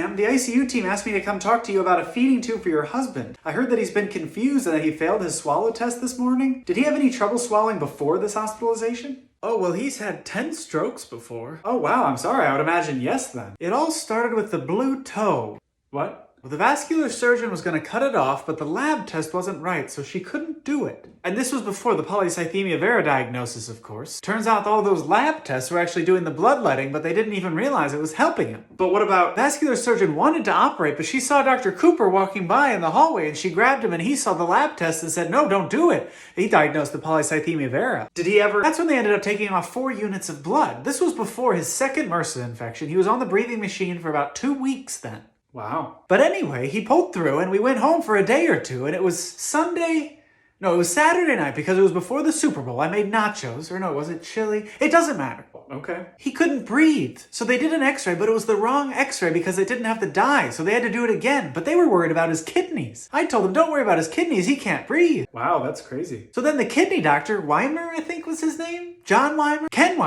ma'am. The ICU team asked me to come talk to you about a feeding tube for your husband. I heard that he's been confused and that he failed his swallow test this morning. Did he have any trouble swallowing before this hospitalization? Oh, well, he's had 10 strokes before. Oh, wow, I'm sorry. I would imagine yes then. It all started with the blue toe. What? Well, the vascular surgeon was going to cut it off, but the lab test wasn't right, so she couldn't do it. And this was before the polycythemia vera diagnosis, of course. Turns out all those lab tests were actually doing the bloodletting, but they didn't even realize it was helping him. But what about vascular surgeon wanted to operate, but she saw Dr. Cooper walking by in the hallway, and she grabbed him, and he saw the lab test and said, no, don't do it. He diagnosed the polycythemia vera. Did he ever? That's when they ended up taking off 4 units of blood. This was before his second MRSA infection. He was on the breathing machine for about 2 weeks then. Wow. But anyway, he pulled through and we went home for a day or two, and it was Saturday night because it was before the Super Bowl. I made nachos, or no, was it chili? It doesn't matter. Okay. He couldn't breathe. So they did an x-ray, but it was the wrong x-ray because it didn't have the dye, so they had to do it again. But they were worried about his kidneys. I told them, don't worry about his kidneys, he can't breathe. Wow, that's crazy. So then the kidney doctor, Weimer, I think was his name? John Weimer? Ken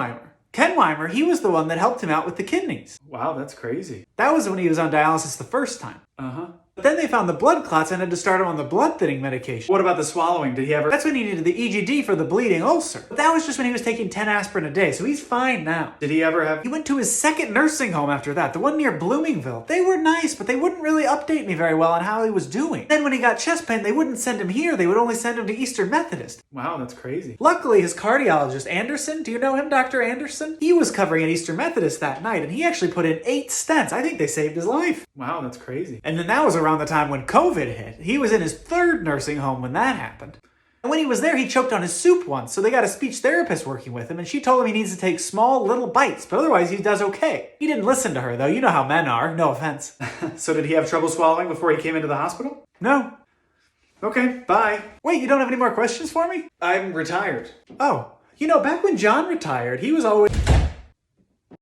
Weimer, he was the one that helped him out with the kidneys. Wow, that's crazy. That was when he was on dialysis the first time. Uh-huh. But then they found the blood clots and had to start him on the blood thinning medication. What about the swallowing? Did he ever? That's when he needed the EGD for the bleeding ulcer. But that was just when he was taking 10 aspirin a day, so he's fine now. Did he ever have? He went to his second nursing home after that, the one near Bloomingville. They were nice, but they wouldn't really update me very well on how he was doing. Then when he got chest pain, they wouldn't send him here. They would only send him to Eastern Methodist. Wow, that's crazy. Luckily, his cardiologist, Anderson, do you know him, Dr. Anderson? He was covering at Eastern Methodist that night, and he actually put in 8 stents. I think they saved his life. Wow, that's crazy. And then that was around the time when COVID hit. He was in his 3rd nursing home when that happened. And when he was there, he choked on his soup once, so they got a speech therapist working with him, and she told him he needs to take small little bites, but otherwise he does okay. He didn't listen to her, though. You know how men are. No offense. So did he have trouble swallowing before he came into the hospital? No. Okay, bye. Wait, you don't have any more questions for me? I'm retired. Oh, back when John retired, he was always...